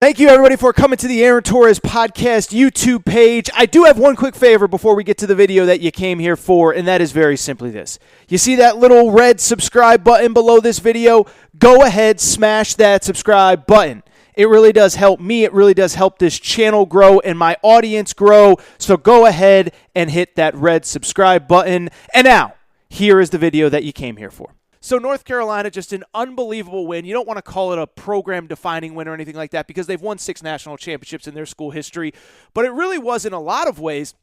Thank you, everybody, for coming to the Aaron Torres Podcast YouTube page. I do have one quick favor before we get to the video that you came here for, and that is very simply this. You see that little red subscribe button below this video? Go ahead, smash that subscribe button. It really does help me. It really does help this channel grow and my audience grow. So go ahead and hit that red subscribe button. And now, here is the video that you came here for. So North Carolina, just an unbelievable win. You don't want to call it a program-defining win or anything like that because they've won 6 national championships in their school history. But it really was, in a lot of ways,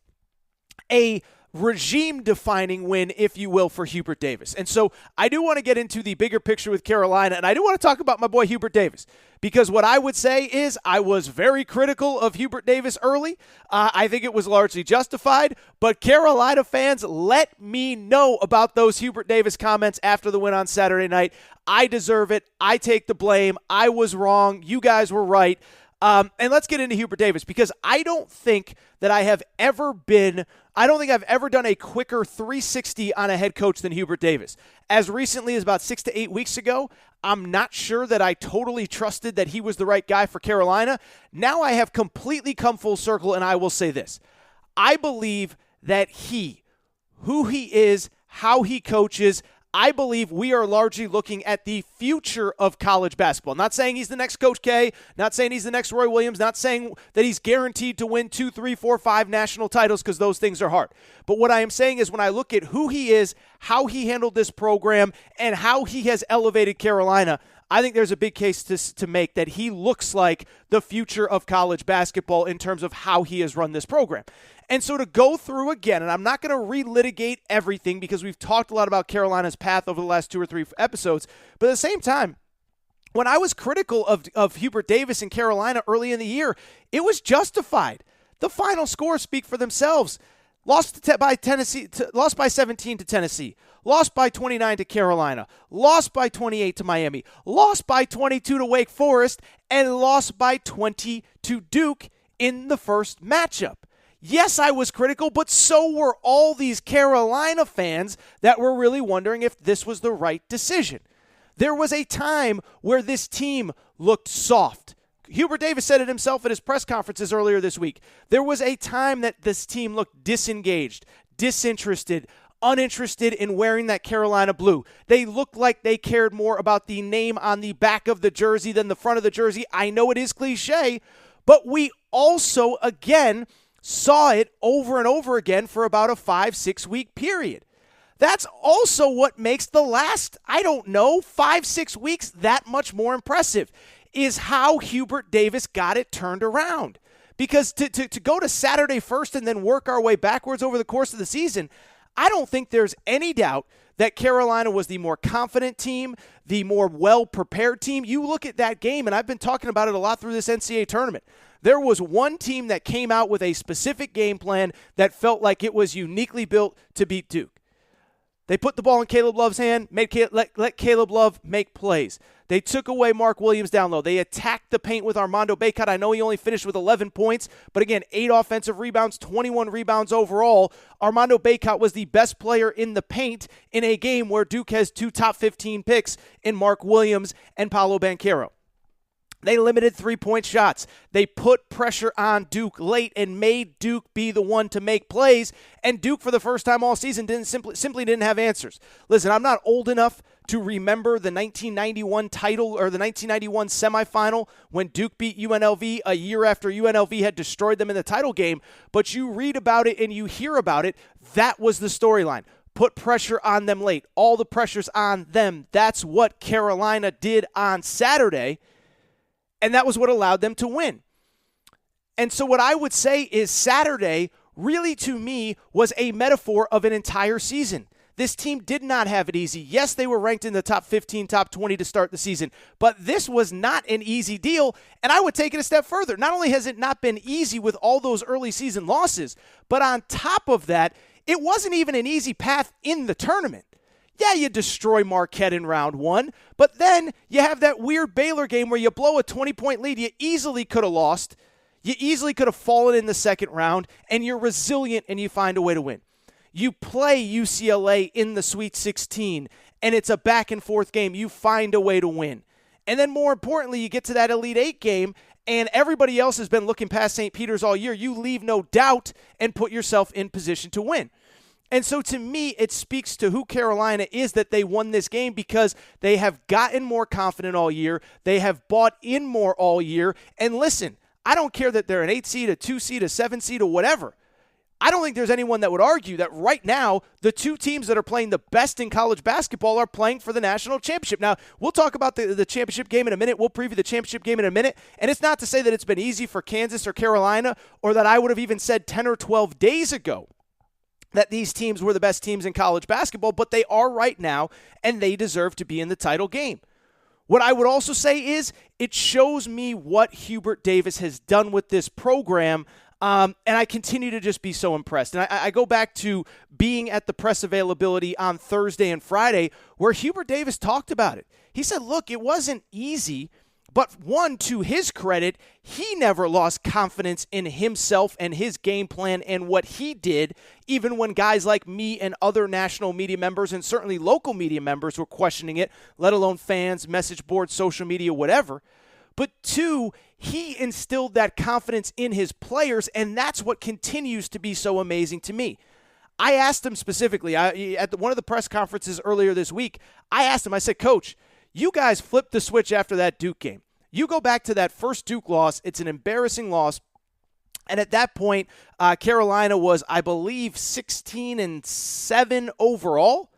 a regime-defining win, if you will, for Hubert Davis. And so I do want to get into the bigger picture with Carolina, and I do want to talk about my boy Hubert Davis, because what I would say is I was very critical of Hubert Davis early. I think it was largely justified, but Carolina fans, let me know about those Hubert Davis comments after the win on Saturday night. I deserve it. I take the blame. I was wrong. You guys were right. And let's get into Hubert Davis, because I don't think that I've ever done a quicker 360 on a head coach than Hubert Davis. As recently as about 6 to 8 weeks ago, I'm not sure that I totally trusted that he was the right guy for Carolina. Now I have completely come full circle, and I will say this. I believe that who he is, how he coaches, I believe we are largely looking at the future of college basketball. Not saying he's the next Coach K, not saying he's the next Roy Williams, not saying that he's guaranteed to win 2, 3, 4, 5 national titles, because those things are hard. But what I am saying is when I look at who he is, how he handled this program, and how he has elevated Carolina, I think there's a big case to make that he looks like the future of college basketball in terms of how he has run this program. And so to go through again, and I'm not going to relitigate everything because we've talked a lot about Carolina's path over the last 2 or 3 episodes, but at the same time, when I was critical of Hubert Davis and Carolina early in the year, it was justified. The final scores speak for themselves. Lost by 17 to Tennessee. Lost by 29 to Carolina. Lost by 28 to Miami. Lost by 22 to Wake Forest. And lost by 20 to Duke in the first matchup. Yes, I was critical, but so were all these Carolina fans that were really wondering if this was the right decision. There was a time where this team looked soft. Hubert Davis said it himself at his press conferences earlier this week. There was a time that this team looked disengaged, disinterested, uninterested in wearing that Carolina blue. They looked like they cared more about the name on the back of the jersey than the front of the jersey. I know it is cliche, but we also, again, saw it over and over again for about a 5-6 week period. That's also what makes the last, 5-6 weeks that much more impressive, is how Hubert Davis got it turned around. Because to go to Saturday first and then work our way backwards over the course of the season, I don't think there's any doubt that Carolina was the more confident team, the more well-prepared team. You look at that game, and I've been talking about it a lot through this NCAA tournament. There was one team that came out with a specific game plan that felt like it was uniquely built to beat Duke. They put the ball in Caleb Love's hand, let Caleb Love make plays. They took away Mark Williams down low. They attacked the paint with Armando Bacot. I know he only finished with 11 points, but again, 8 offensive rebounds, 21 rebounds overall. Armando Bacot was the best player in the paint in a game where Duke has 2 top 15 picks in Mark Williams and Paolo Banchero. They limited 3-point shots. They put pressure on Duke late and made Duke be the one to make plays. And Duke, for the first time all season, simply didn't have answers. Listen, I'm not old enough to remember the 1991 title or the 1991 semifinal when Duke beat UNLV a year after UNLV had destroyed them in the title game. But you read about it and you hear about it. That was the storyline. Put pressure on them late. All the pressure's on them. That's what Carolina did on Saturday. And that was what allowed them to win. And so what I would say is Saturday really, to me, was a metaphor of an entire season. This team did not have it easy. Yes, they were ranked in the top 15, top 20 to start the season, but this was not an easy deal, and I would take it a step further. Not only has it not been easy with all those early season losses, but on top of that, it wasn't even an easy path in the tournament. Yeah, you destroy Marquette in round 1, but then you have that weird Baylor game where you blow a 20-point lead you easily could have lost. You easily could have fallen in the second round, and you're resilient and you find a way to win. You play UCLA in the Sweet 16, and it's a back-and-forth game. You find a way to win. And then more importantly, you get to that Elite 8 game, and everybody else has been looking past St. Peter's all year, you leave no doubt and put yourself in position to win. And so to me, it speaks to who Carolina is that they won this game because they have gotten more confident all year. They have bought in more all year. And listen, I don't care that they're an 8 seed, a 2 seed, a 7 seed, or whatever. I don't think there's anyone that would argue that right now the two teams that are playing the best in college basketball are playing for the national championship. Now, we'll talk about the championship game in a minute. We'll preview the championship game in a minute. And it's not to say that it's been easy for Kansas or Carolina or that I would have even said 10 or 12 days ago that these teams were the best teams in college basketball, but they are right now, and they deserve to be in the title game. What I would also say is it shows me what Hubert Davis has done with this program, and I continue to just be so impressed. And I go back to being at the press availability on Thursday and Friday where Hubert Davis talked about it. He said, look, it wasn't easy, but one, to his credit, he never lost confidence in himself and his game plan and what he did, even when guys like me and other national media members and certainly local media members were questioning it, let alone fans, message boards, social media, whatever. But two, he instilled that confidence in his players, and that's what continues to be so amazing to me. I asked him specifically, at one of the press conferences earlier this week, I asked him, I said, Coach, you guys flipped the switch after that Duke game. You go back to that first Duke loss. It's an embarrassing loss. And at that point, Carolina was, I believe, 16-7 overall.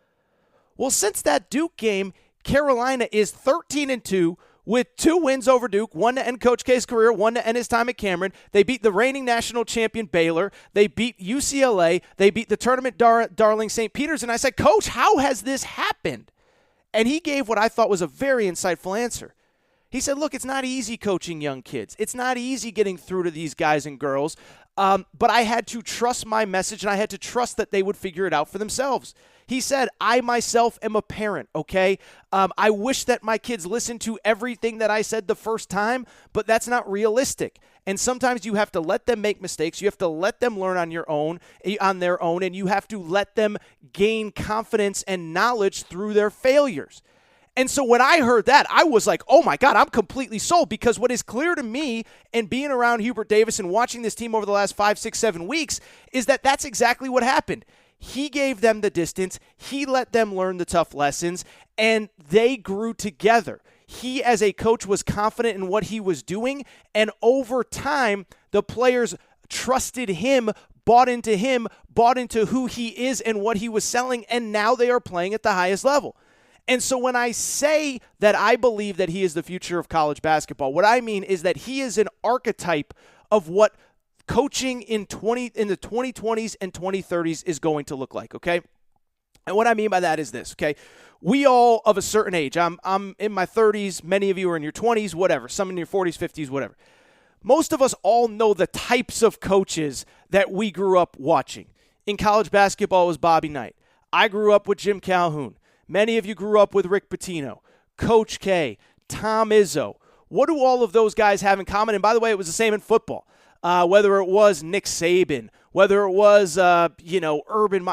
Well, since that Duke game, Carolina is 13-2 with 2 wins over Duke, one to end Coach K's career, one to end his time at Cameron. They beat the reigning national champion Baylor. They beat UCLA. They beat the tournament darling St. Peter's. And I said, Coach, how has this happened? And he gave what I thought was a very insightful answer. He said, look, it's not easy coaching young kids. It's not easy getting through to these guys and girls, but I had to trust my message, and I had to trust that they would figure it out for themselves. He said, I myself am a parent, okay? I wish that my kids listened to everything that I said the first time, but that's not realistic. And sometimes you have to let them make mistakes. You have to let them learn on their own, and you have to let them gain confidence and knowledge through their failures. And so when I heard that, I was like, oh my God, I'm completely sold, because what is clear to me and being around Hubert Davis and watching this team over the last 5, 6, 7 weeks is that that's exactly what happened. He gave them the distance. He let them learn the tough lessons, and they grew together. He, as a coach, was confident in what he was doing, and over time, the players trusted him, bought into who he is and what he was selling, and now they are playing at the highest level. And so when I say that I believe that he is the future of college basketball, what I mean is that he is an archetype of what coaching in the 2020s and 2030s is going to look like, okay? And what I mean by that is this, okay? We all of a certain age, I'm in my 30s, many of you are in your 20s, whatever, some in your 40s, 50s, whatever. Most of us all know the types of coaches that we grew up watching. In college basketball, it was Bobby Knight. I grew up with Jim Calhoun. Many of you grew up with Rick Pitino, Coach K, Tom Izzo. What do all of those guys have in common? And by the way, it was the same in football. Whether it was Nick Saban, whether it was, Urban,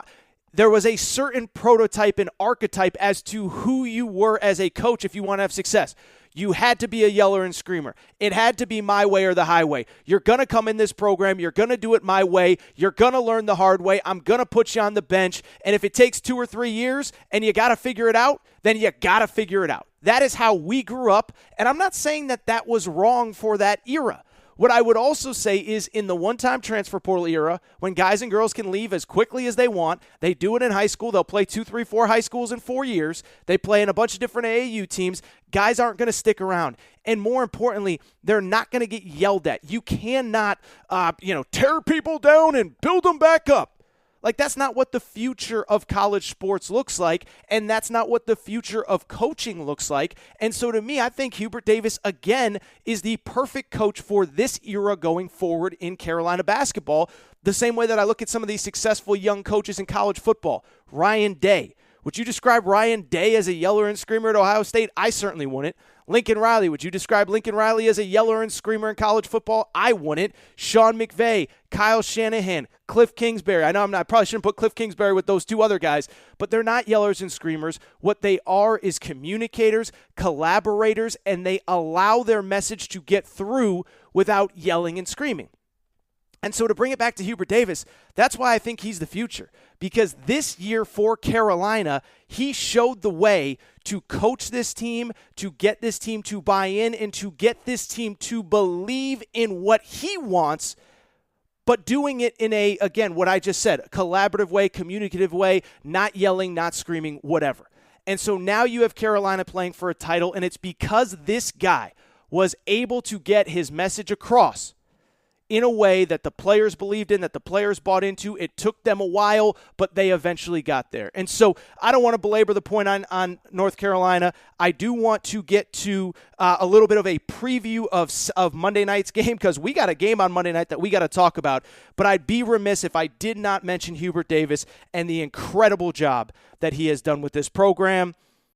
there was a certain prototype and archetype as to who you were as a coach if you want to have success. You had to be a yeller and screamer. It had to be my way or the highway. You're going to come in this program. You're going to do it my way. You're going to learn the hard way. I'm going to put you on the bench. And if it takes 2 or 3 years and you got to figure it out, then you got to figure it out. That is how we grew up. And I'm not saying that that was wrong for that era. What I would also say is in the one-time transfer portal era, when guys and girls can leave as quickly as they want, they do it in high school. They'll play 2, 3, 4 high schools in 4 years. They play in a bunch of different AAU teams. Guys aren't going to stick around. And more importantly, they're not going to get yelled at. You cannot, tear people down and build them back up. Like, that's not what the future of college sports looks like, and that's not what the future of coaching looks like. And so to me, I think Hubert Davis, again, is the perfect coach for this era going forward in Carolina basketball, the same way that I look at some of these successful young coaches in college football. Ryan Day. Would you describe Ryan Day as a yeller and screamer at Ohio State? I certainly wouldn't. Lincoln Riley, would you describe Lincoln Riley as a yeller and screamer in college football? I wouldn't. Sean McVay, Kyle Shanahan, Cliff Kingsbury. I know I probably shouldn't put Cliff Kingsbury with those two other guys, but they're not yellers and screamers. What they are is communicators, collaborators, and they allow their message to get through without yelling and screaming. And so to bring it back to Hubert Davis, that's why I think he's the future. Because this year for Carolina, he showed the way to coach this team, to get this team to buy in, and to get this team to believe in what he wants, but doing it in a, again, what I just said, collaborative way, communicative way, not yelling, not screaming, whatever. And so now you have Carolina playing for a title, and it's because this guy was able to get his message across in a way that the players believed in, that the players bought into. It took them a while, but they eventually got there. And so I don't want to belabor the point on North Carolina. I do want to get to a little bit of a preview of Monday night's game, because we got a game on Monday night that we got to talk about. But I'd be remiss if I did not mention Hubert Davis and the incredible job that he has done with this program.